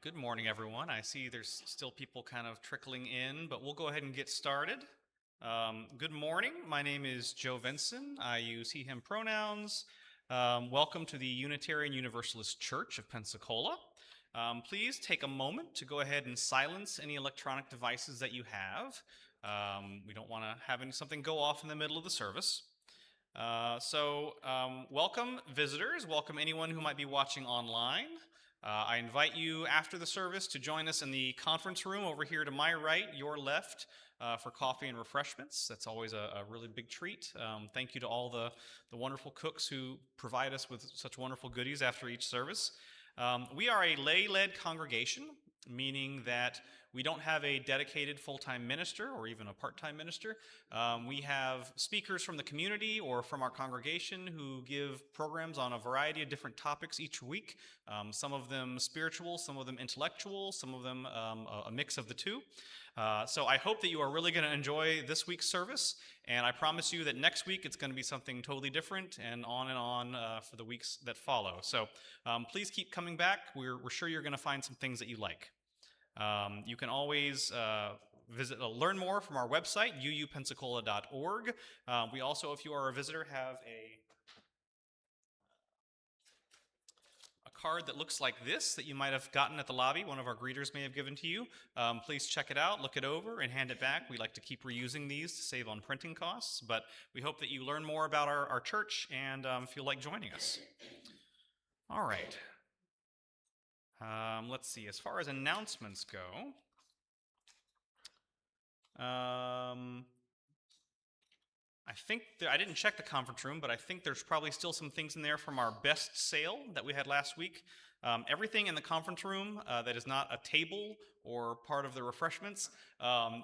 Good morning, everyone. I see there's still people kind of trickling in, but we'll go ahead and get started. Good morning. My name is Joe Vinson. I use he, him pronouns. Welcome to the Unitarian Universalist Church of Pensacola. Please take a moment to go ahead and silence any electronic devices that you have. We don't want to have something go off in the middle of the service. Welcome visitors. Welcome anyone who might be watching online. I invite you after the service to join us in the conference room over here to my right, your left, for coffee and refreshments. That's always a really big treat. Thank you to all the wonderful cooks who provide us with such wonderful goodies after each service. We are a lay-led congregation, meaning that we don't have a dedicated full-time minister or even a part-time minister. We have speakers from the community or from our congregation who give programs on a variety of different topics each week, some of them spiritual, some of them intellectual, some of them a mix of the two. So I hope that you are really going to enjoy this week's service, and I promise you that next week it's going to be something totally different, and on for the weeks that follow. So please keep coming back. We're sure you're going to find some things that you like. You can always learn more from our website, uupensacola.org. We also, if you are a visitor, have a card that looks like this that you might have gotten at the lobby. One of our greeters may have given to you. Please check it out, look it over, and hand it back. We like to keep reusing these to save on printing costs, but we hope that you learn more about our church and feel like joining us. All right. Let's see. As far as announcements go, I think I didn't check the conference room, but I think there's probably still some things in there from our best sale that we had last week. Everything in the conference room that is not a table or part of the refreshments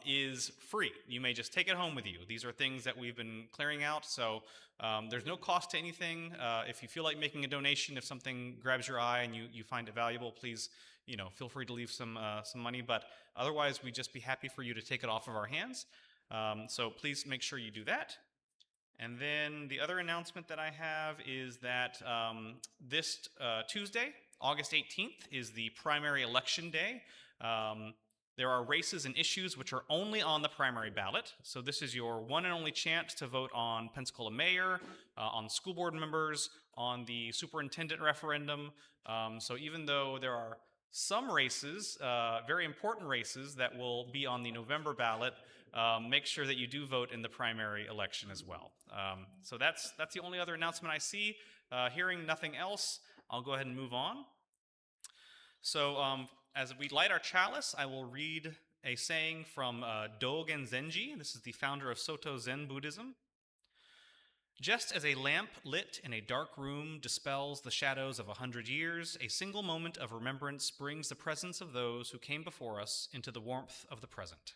is free. You may just take it home with you. These are things that we've been clearing out, so there's no cost to anything. If you feel like making a donation, if something grabs your eye and you find it valuable, please feel free to leave some money. But otherwise, we'd just be happy for you to take it off of our hands. So please make sure you do that. And then the other announcement that I have is that this Tuesday, August 18th, is the primary election day. There are races and issues which are only on the primary ballot. So this is your one and only chance to vote on Pensacola mayor, on school board members, on the superintendent referendum. So even though there are some races, very important races, that will be on the November ballot, make sure that you do vote in the primary election as well. So that's the only other announcement I see. Hearing nothing else, I'll go ahead and move on. So as we light our chalice, I will read a saying from Dogen Zenji. This is the founder of Soto Zen Buddhism. Just as a lamp lit in a dark room dispels the shadows of 100 years, a single moment of remembrance brings the presence of those who came before us into the warmth of the present.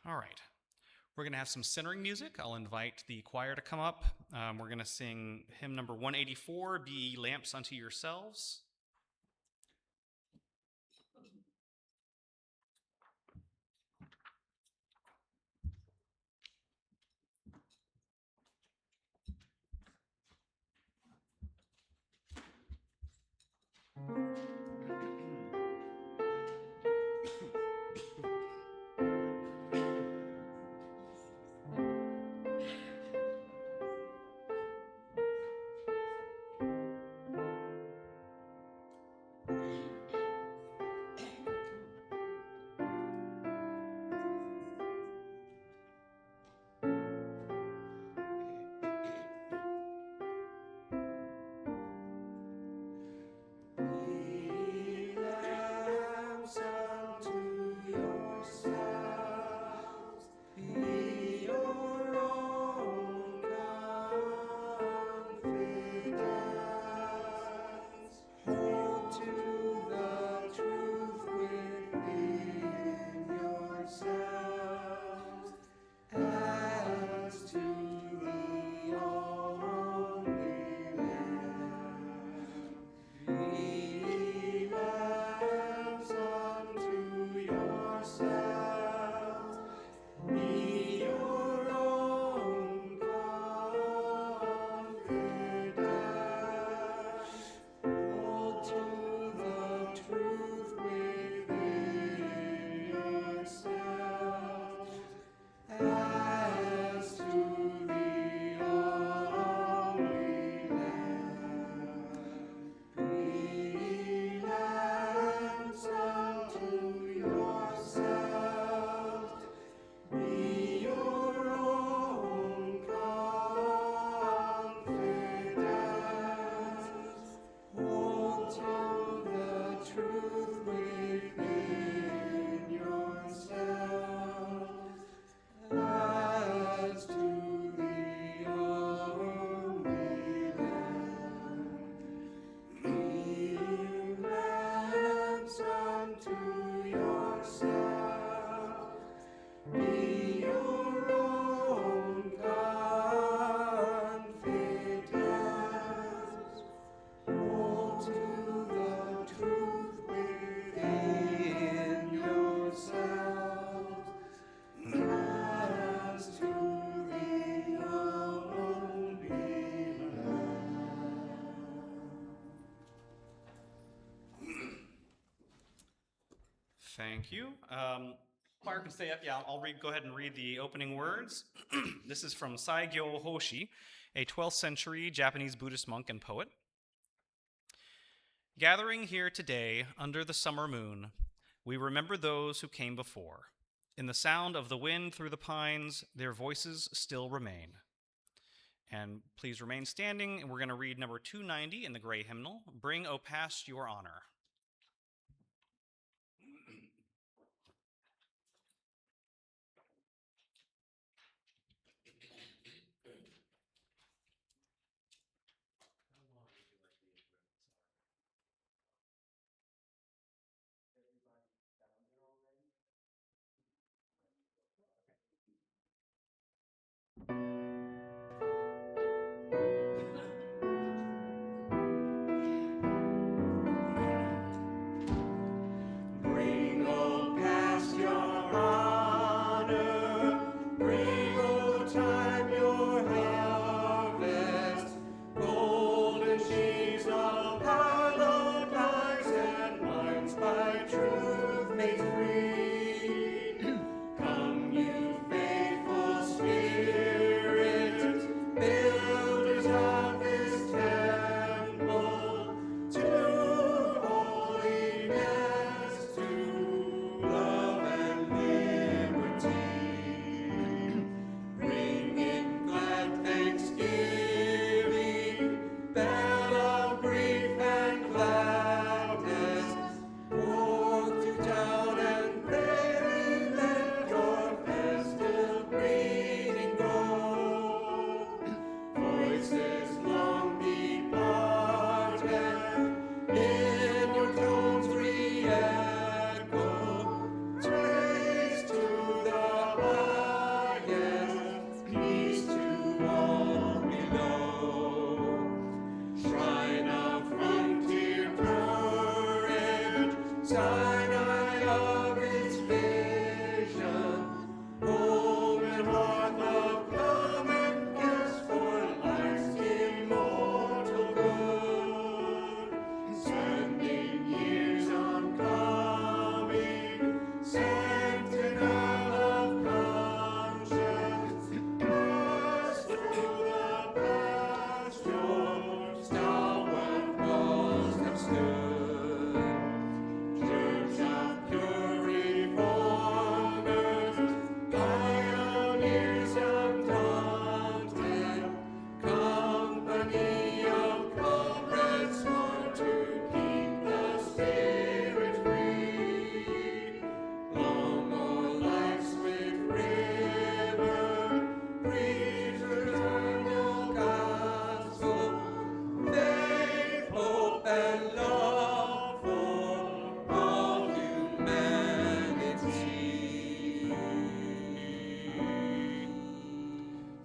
All right. We're going to have some centering music. I'll invite the choir to come up. We're going to sing hymn number 184, Be Ye Lamps Unto Yourselves. Thank you. Choir can stay up. Yeah, I'll go ahead and read the opening words. This is from Saigyo Hoshi, a 12th century Japanese Buddhist monk and poet. Gathering here today under the summer moon, we remember those who came before. In the sound of the wind through the pines, their voices still remain. And please remain standing, and we're going to read number 290 in the gray hymnal, Bring, O Past, Your Honor.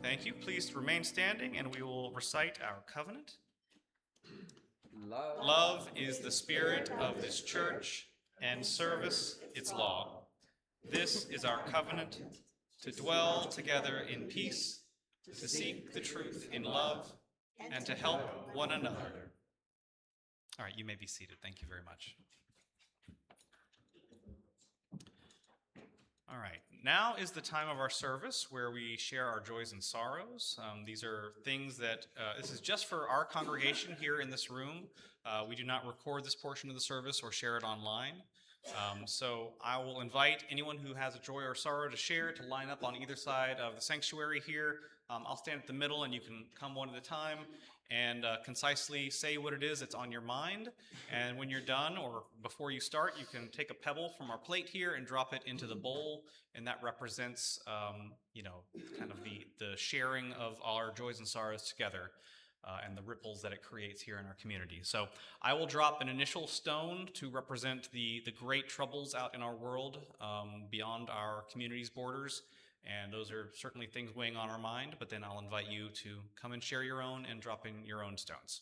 Thank you. Please remain standing, and we will recite our covenant. Love is the spirit of this church, and service its law. This is our covenant, to dwell together in peace, to seek the truth in love, and to help one another. All right, you may be seated. Thank you very much. All right, now is the time of our service where we share our joys and sorrows. These are things that, this is just for our congregation here in this room. We do not record this portion of the service or share it online. So I will invite anyone who has a joy or sorrow to share to line up on either side of the sanctuary here. I'll stand at the middle and you can come one at a time and concisely say what it is that's on your mind. And when you're done or before you start, you can take a pebble from our plate here and drop it into the bowl. And that represents, kind of the sharing of our joys and sorrows together. And the ripples that it creates here in our community. So I will drop an initial stone to represent the great troubles out in our world beyond our community's borders. And those are certainly things weighing on our mind, but then I'll invite you to come and share your own and drop in your own stones.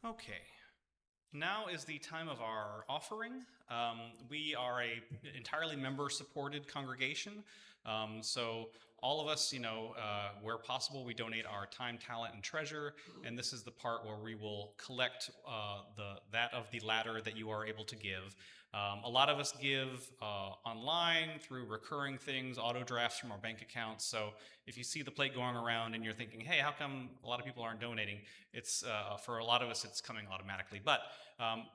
Okay, now is the time of our offering. We are a entirely member-supported congregation, so all of us, where possible, we donate our time, talent, and treasure, and this is the part where we will collect that of the latter that you are able to give. A lot of us give online through recurring things, auto drafts from our bank accounts. So if you see the plate going around and you're thinking, hey, how come a lot of people aren't donating? It's for a lot of us, it's coming automatically. But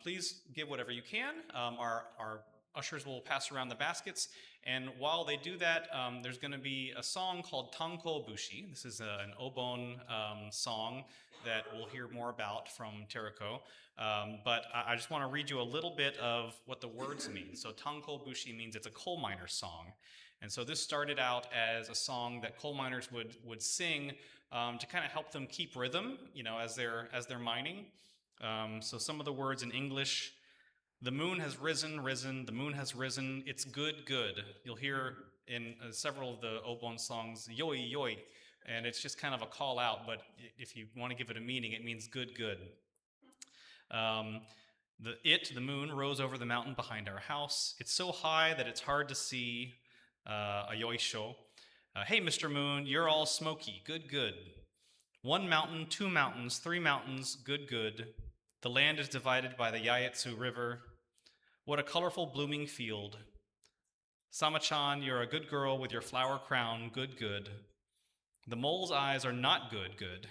please give whatever you can. Our ushers will pass around the baskets. And while they do that, there's going to be a song called Tanko Bushi. This is an Obon song that we'll hear more about from Terako. But I just want to read you a little bit of what the words mean. So Tanko Bushi means it's a coal miner's song. And so this started out as a song that coal miners would sing to kind of help them keep rhythm, as they're mining. So some of the words in English: the moon has risen, risen, the moon has risen, it's good, good. You'll hear in several of the Obon songs, yoi, yoi, and it's just kind of a call out, but if you want to give it a meaning, it means good, good. The moon, rose over the mountain behind our house. It's so high that it's hard to see a yoisho. Hey, Mr. Moon, you're all smoky, good, good. One mountain, two mountains, three mountains, good, good. The land is divided by the Yaetsu River. What a colorful blooming field. Sama-chan, you're a good girl with your flower crown, good, good. The mole's eyes are not good, good.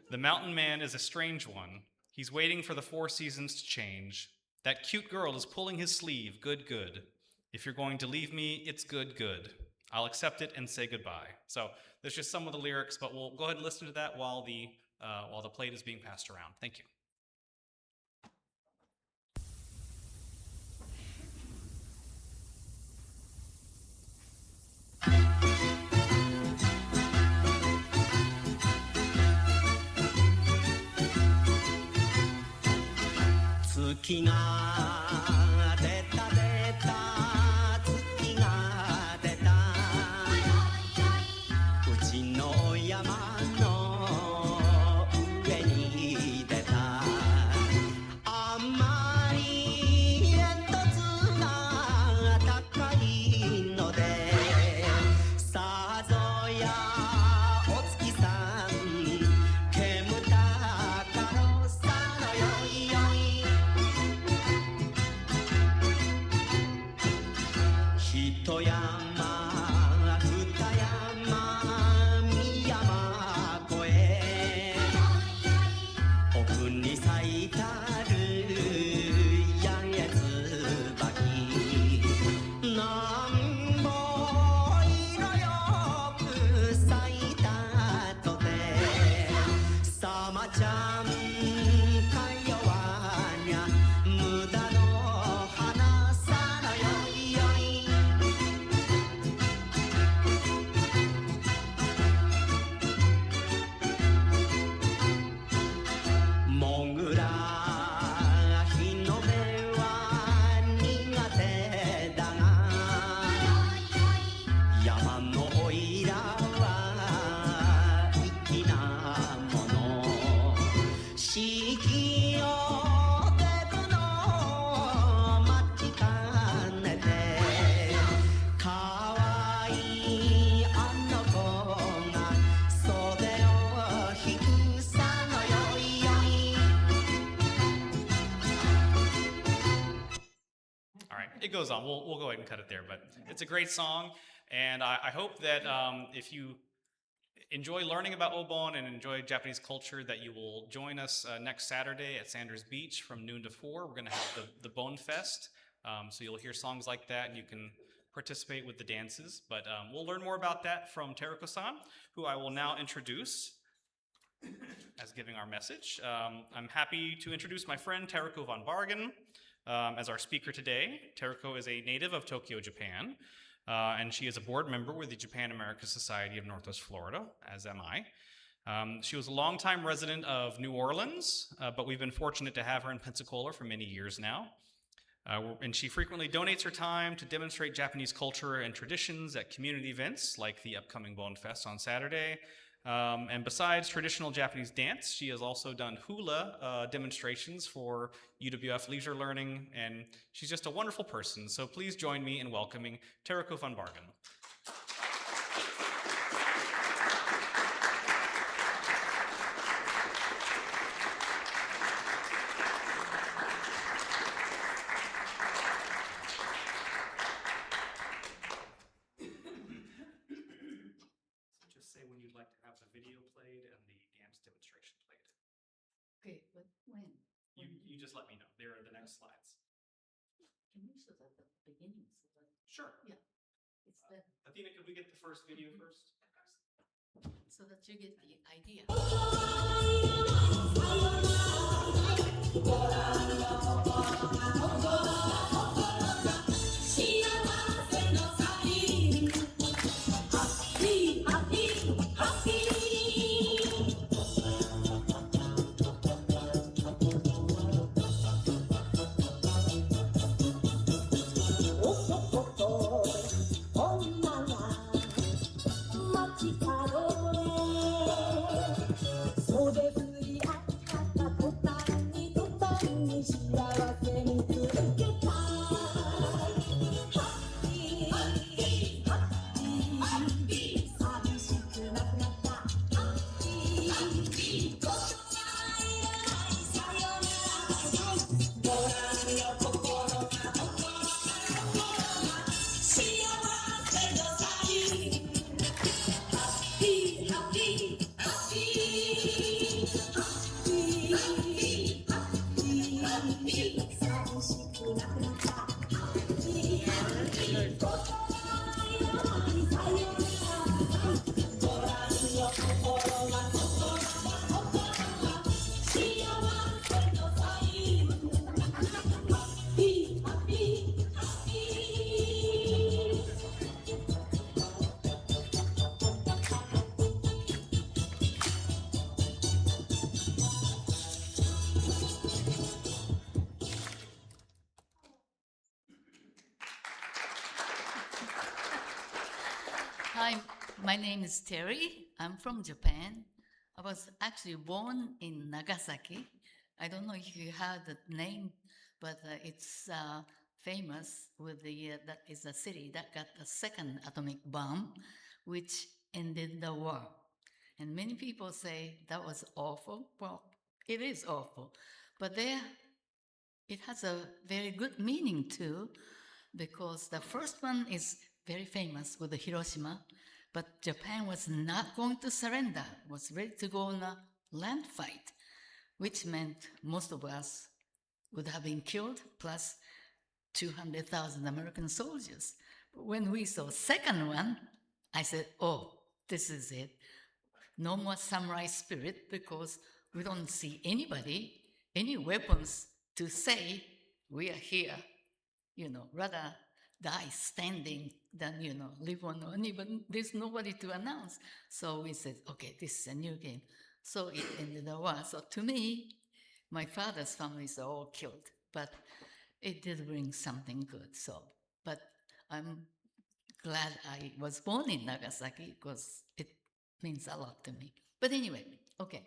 The mountain man is a strange one. He's waiting for the 4 seasons to change. That cute girl is pulling his sleeve, good, good. If you're going to leave me, it's good, good. I'll accept it and say goodbye. So there's just some of the lyrics, but we'll go ahead and listen to that while the plate is being passed around. Thank you. 月が出た出た月が出たうちの山の上に出たあんまり煙突が高いのでさぞやお月さん煙たかろさのよいよい It goes on. We'll go ahead and cut it there, but it's a great song, and I hope that if you enjoy learning about Obon and enjoy Japanese culture, that you will join us next Saturday at Sanders Beach from noon to 4. We're going to have the Bone Fest, so you'll hear songs like that, and you can participate with the dances. But we'll learn more about that from Teruko-san, who I will now introduce as giving our message. I'm happy to introduce my friend Teruko von Bargen as our speaker today. Teruko is a native of Tokyo, Japan, and she is a board member with the Japan-America Society of Northwest Florida, as am I. She was a longtime resident of New Orleans, but we've been fortunate to have her in Pensacola for many years now. And she frequently donates her time to demonstrate Japanese culture and traditions at community events like the upcoming Bone Fest on Saturday. And besides traditional Japanese dance, she has also done hula demonstrations for UWF Leisure Learning, and she's just a wonderful person. So please join me in welcoming Teruko von Bargen. Just say when you'd like to have the video played and the dance demonstration played. Okay, but when? You just let me know. There are the next slides. Can you show that at the beginning so that Sure. it's better, Athena, could we get the first video first? so that you get the idea? Hi, my name is Terry. I'm from Japan. I was actually born in Nagasaki. I don't know if you heard the name, but it's famous with that is a city that got the second atomic bomb, which ended the war. And many people say that was awful. Well, it is awful, but it has a very good meaning too, because the first one is very famous with the Hiroshima, but Japan was not going to surrender, was ready to go on a land fight, which meant most of us would have been killed, plus 200,000 American soldiers. But when we saw second one, I said, oh, this is it. No more samurai spirit, because we don't see anybody, any weapons to say we are here, rather die standing than, live on only, but there's nobody to announce. So we said, okay, this is a new game. So it ended the war. So to me, my father's families are all killed, but it did bring something good. So, but I'm glad I was born in Nagasaki because it means a lot to me. But anyway, okay.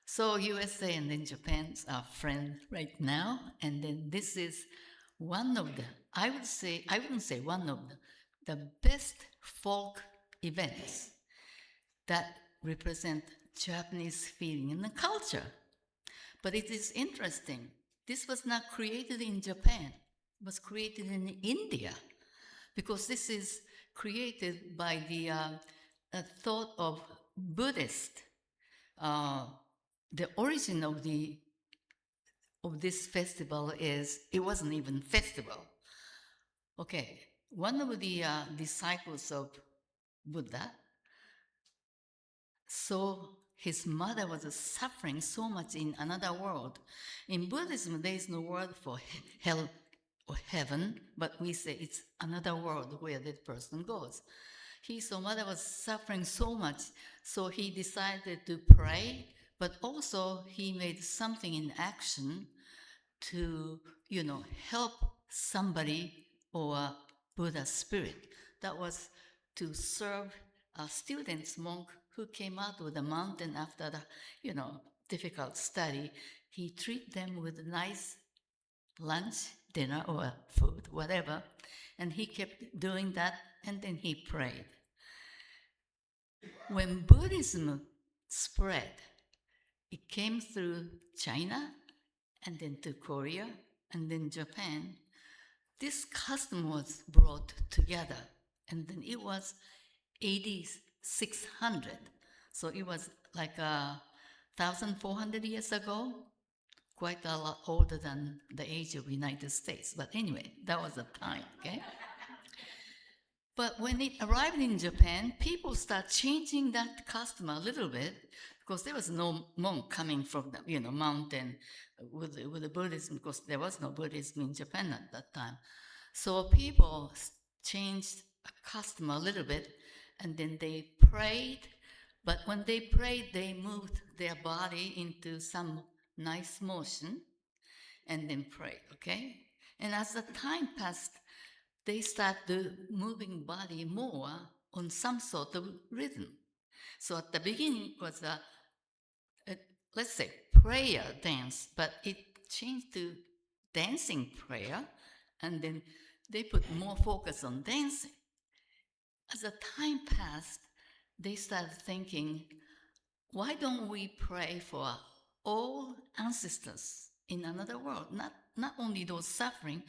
So USA and then Japan's our friend right now. And then this is one of the, I wouldn't say one of the best folk events that represent Japanese feeling and the culture. But it is interesting. This was not created in Japan. was created in India, because this is created by the thought of Buddhist. The origin of this festival is, it wasn't even festival. Okay, one of the disciples of Buddha saw his mother was suffering so much in another world. In Buddhism, there is no word for hell or heaven, but we say it's another world where that person goes. He saw mother was suffering so much, so he decided to pray, but also he made something in action to, help somebody or Buddha spirit. That was to serve students, monk who came out of the mountain after the, difficult study. He treat them with nice lunch, dinner, or food, whatever, and he kept doing that, and then he prayed. When Buddhism spread, it came through China, and then to Korea, and then Japan. This custom was brought together, and then it was 8600. So it was like 1,400 years ago, quite a lot older than the age of United States. But anyway, that was the time, okay? But when it arrived in Japan, people start changing that custom a little bit, because there was no monk coming from the mountain with the Buddhism, because there was no Buddhism in Japan at that time. So people changed a custom a little bit, and then they prayed. But when they prayed, they moved their body into some nice motion, and then prayed, okay? And as the time passed, they started moving body more on some sort of rhythm. So at the beginning it was let's say, prayer dance, but it changed to dancing prayer, and then they put more focus on dancing. As the time passed, they started thinking, why don't we pray for all ancestors in another world, not only those suffering,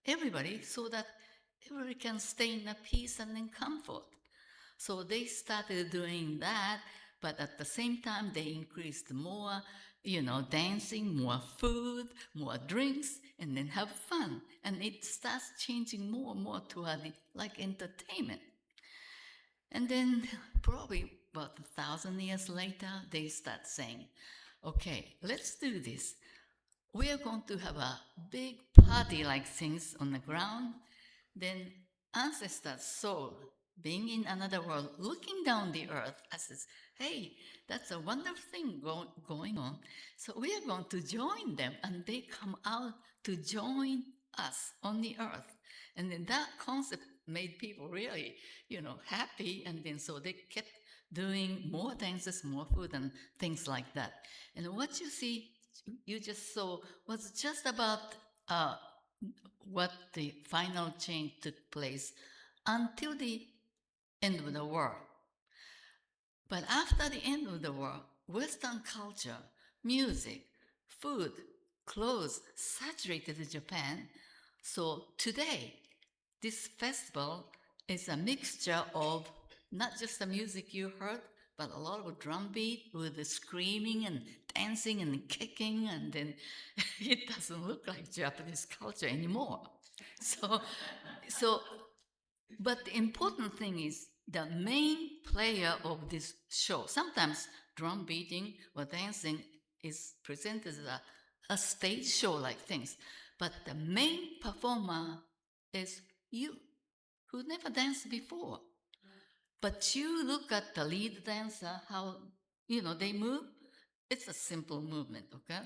everybody, so that everybody can stay in a peace and in comfort. So they started doing that, but at the same time, they increased more, dancing, more food, more drinks, and then have fun. And it starts changing more and more toward like entertainment. And then probably about 1,000 years later, they start saying, okay, let's do this. We are going to have a big party-like things on the ground. Then ancestors' soul, being in another world, looking down the earth, says, hey, that's a wonderful thing going on. So we are going to join them, and they come out to join us on the earth. And then that concept made people really, happy. And then so they kept doing more dances, more food, and things like that. And what you just saw was just about what the final change took place until the end of the war. But after the end of the war, Western culture, music, food, clothes saturated Japan. So today, this festival is a mixture of not just the music you heard, but a lot of drum beat with the screaming and dancing and kicking, and then it doesn't look like Japanese culture anymore. But the important thing is the main player of this show. Sometimes drum beating or dancing is presented as a stage show like things, but the main performer is you, who never danced before. But you look at the lead dancer, how, they move. It's a simple movement, okay?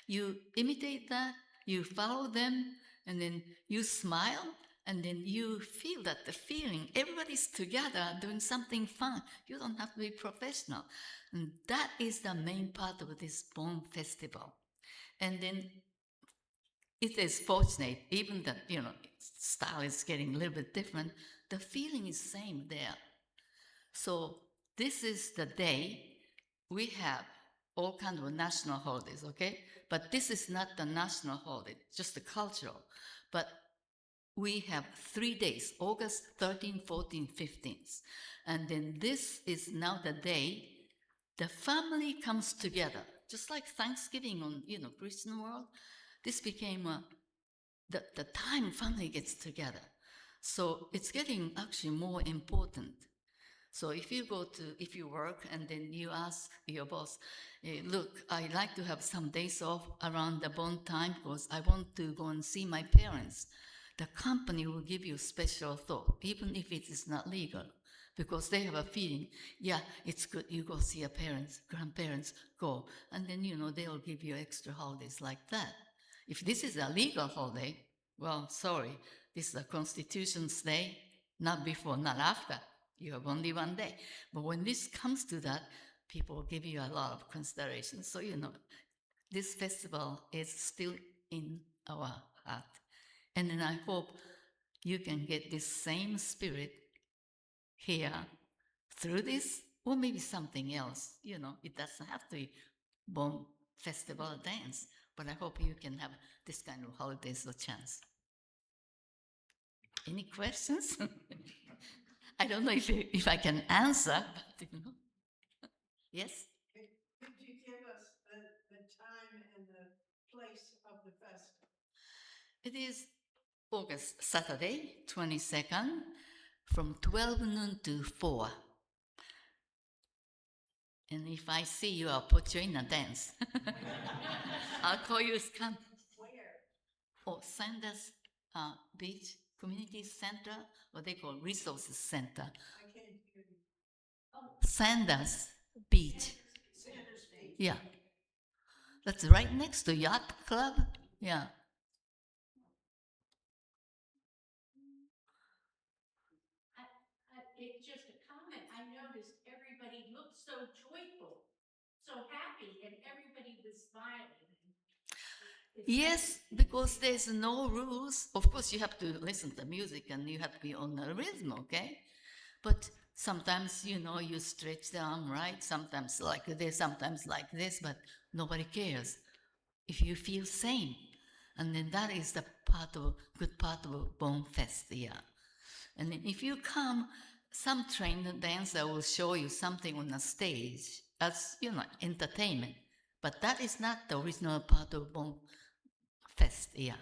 You imitate that, you follow them, and then you smile, and then you feel that the feeling, everybody's together doing something fun. You don't have to be professional. And that is the main part of this Bon Festival. And then it is fortunate, even that, style is getting a little bit different, the feeling is same there. So this is the day we have all kinds of national holidays, okay? But this is not the national holiday, just the cultural. But we have 3 days, August 13, 14, 15th. And then this is now the day the family comes together, just like Thanksgiving on, Christian world. This became the time family gets together. So it's getting actually more important. So if you work and then you ask your boss, look, I like to have some days off around the bond time because I want to go and see my parents. The company will give you special thought, even if it is not legal, because they have a feeling, yeah, it's good, you go see your parents, grandparents, go. And then, they'll give you extra holidays like that. If this is a legal holiday, well, sorry, this is a Constitution's Day, not before, not after. You have only 1 day. But when this comes to that, people give you a lot of consideration. So, this festival is still in our heart. And then I hope you can get this same spirit here through this, or maybe something else. It doesn't have to be Bon Festival dance, but I hope you can have this kind of holidays or chance. Any questions? I don't know if I can answer, but yes? Could you give us the time and the place of the festival? It is August, Saturday, 22nd, from 12 noon to 4. And if I see you, I'll put you in a dance. I'll call you come. Where? Oh, Sanders Beach Community Center, what they call Resources Center. I can't hear you. Sanders Beach. Sanders Beach. Yeah. That's right next to Yacht Club. Yeah. It's just a comment. I noticed everybody looked so joyful, so happy, and everybody was smiling. Yes, because there's no rules. Of course, you have to listen to music and you have to be on the rhythm, okay? But sometimes, you stretch the arm, right? Sometimes like this, sometimes like this, but nobody cares if you feel same. And then that is the good part of Bon Fest, yeah. And then if you come, some trained dancer will show you something on the stage as, entertainment. But that is not the original part of Bon Fest, yeah.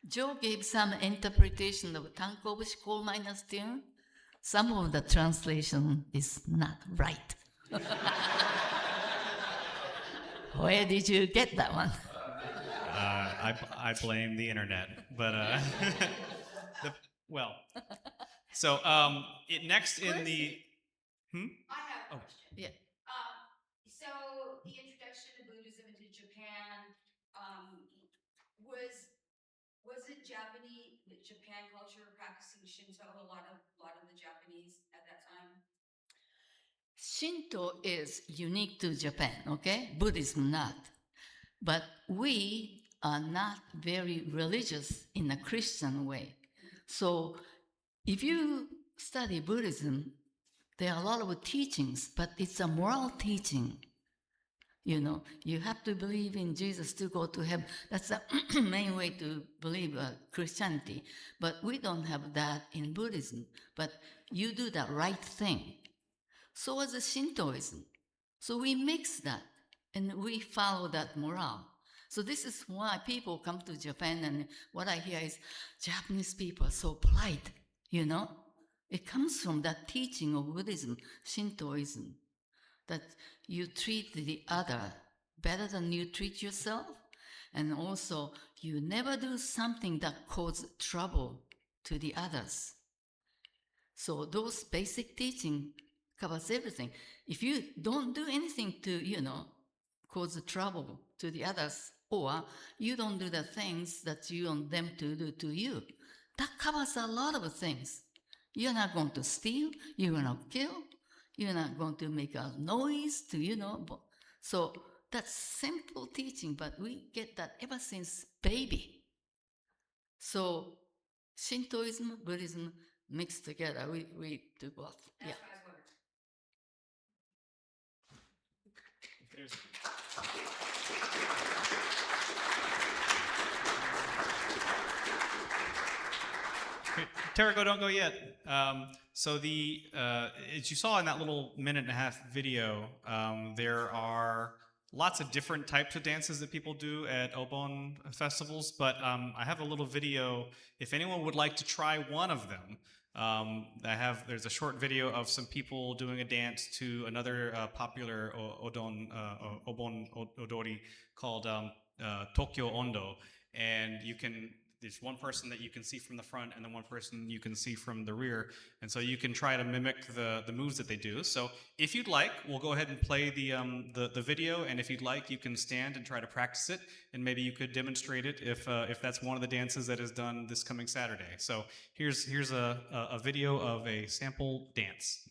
Joe gave some interpretation of Tankobushi coal miners tune. Some of the translation is not right. Where did you get that one? I blame the internet, but so next in the. I have a question. Yeah. So the introduction of Buddhism into Japan, was it Japan culture practicing Shinto? A lot of the Japanese at that time. Shinto is unique to Japan, okay? Buddhism not. But we are not very religious in a Christian way. So if you study Buddhism, there are a lot of teachings, but it's a moral teaching. You have to believe in Jesus to go to heaven. That's the main way to believe Christianity. But we don't have that in Buddhism. But you do the right thing. So is the Shintoism. So we mix that and we follow that morale. So this is why people come to Japan, and what I hear is Japanese people are so polite, It comes from that teaching of Buddhism, Shintoism, that you treat the other better than you treat yourself, and also you never do something that causes trouble to the others. So those basic teaching covers everything. If you don't do anything to, cause trouble to the others, or you don't do the things that you want them to do to you, that covers a lot of things. You're not going to steal, you're going to kill, you're not going to make a noise to, So that's simple teaching, but we get that ever since baby. So Shintoism, Buddhism mixed together, we do both. That's Yeah. what I was wondering. Terrico, don't go yet. So as you saw in that little minute and a half video, there are lots of different types of dances that people do at Obon festivals, but I have a little video. If anyone would like to try one of them, there's a short video of some people doing a dance to another popular Obon Odori called Tokyo Ondo, and there's one person that you can see from the front and then one person you can see from the rear, and so you can try to mimic the moves that they do. So if you'd like, we'll go ahead and play the video, and if you'd like, you can stand and try to practice it, and maybe you could demonstrate it if that's one of the dances that is done this coming Saturday. So here's a video of a sample dance.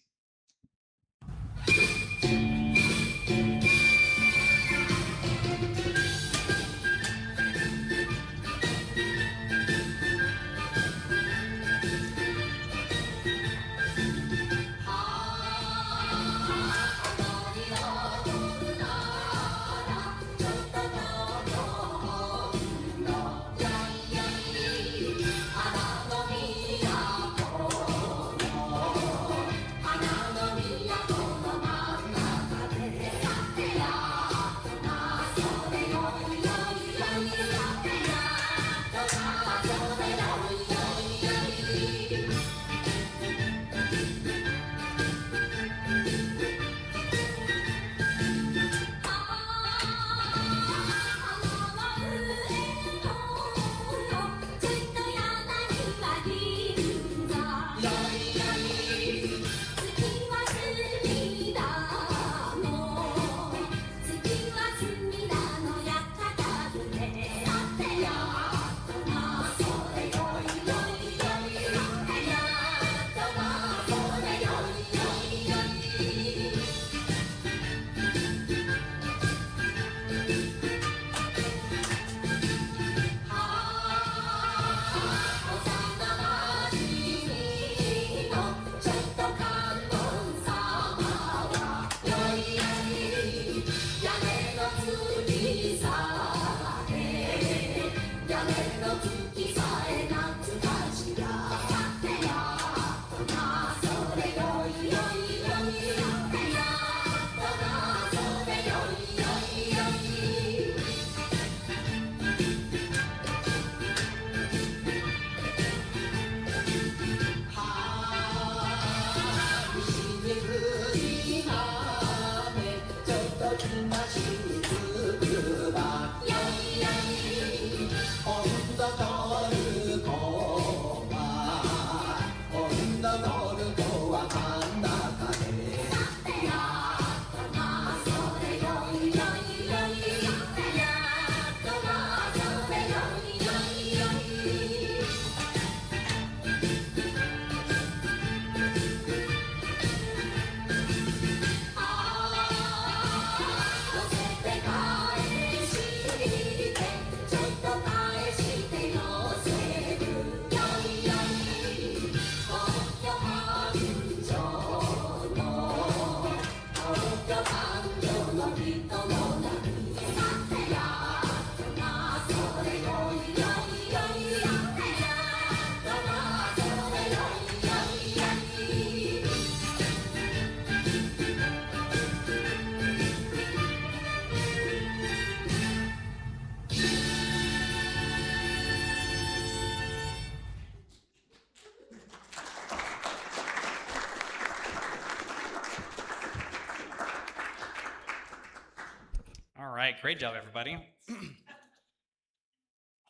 All right, great job, everybody.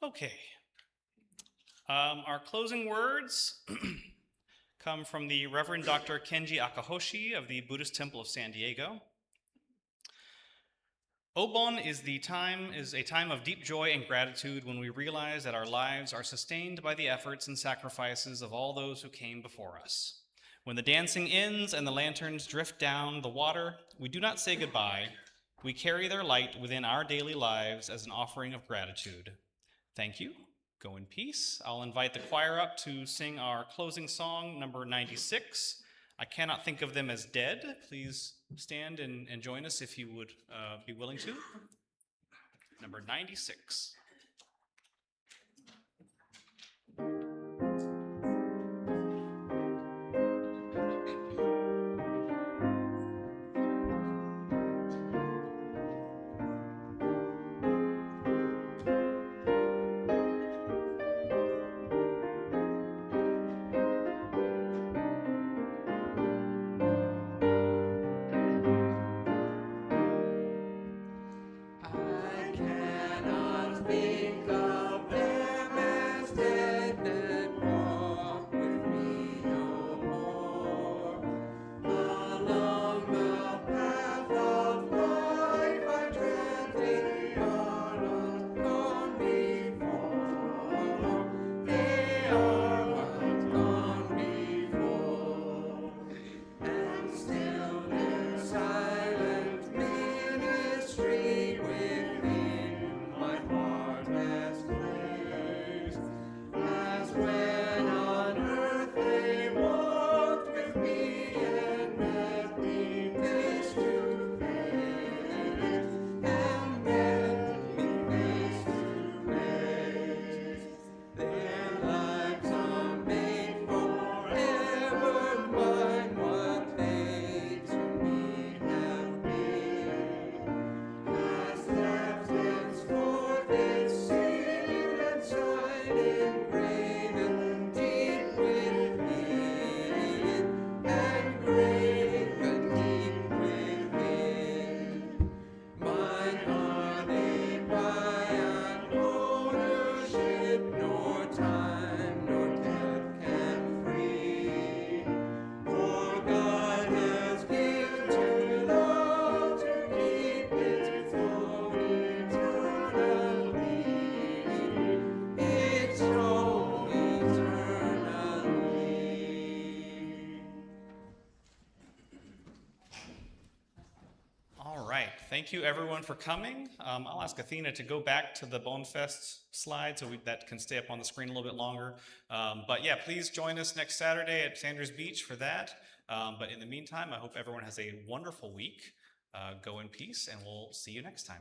Okay. Our closing words come from the Reverend Dr. Kenji Akahoshi of the Buddhist Temple of San Diego. Obon is a time of deep joy and gratitude when we realize that our lives are sustained by the efforts and sacrifices of all those who came before us. When the dancing ends and the lanterns drift down the water, we do not say goodbye. We carry their light within our daily lives as an offering of gratitude. Thank you. Go in peace. I'll invite the choir up to sing our closing song, number 96. I cannot think of them as dead. Please stand and join us if you would be willing to. Number 96. All right. Thank you, everyone, for coming. I'll ask Athena to go back to the Bonefest slide so that can stay up on the screen a little bit longer. But yeah, please join us next Saturday at Sanders Beach for that. But in the meantime, I hope everyone has a wonderful week. Go in peace, and we'll see you next time.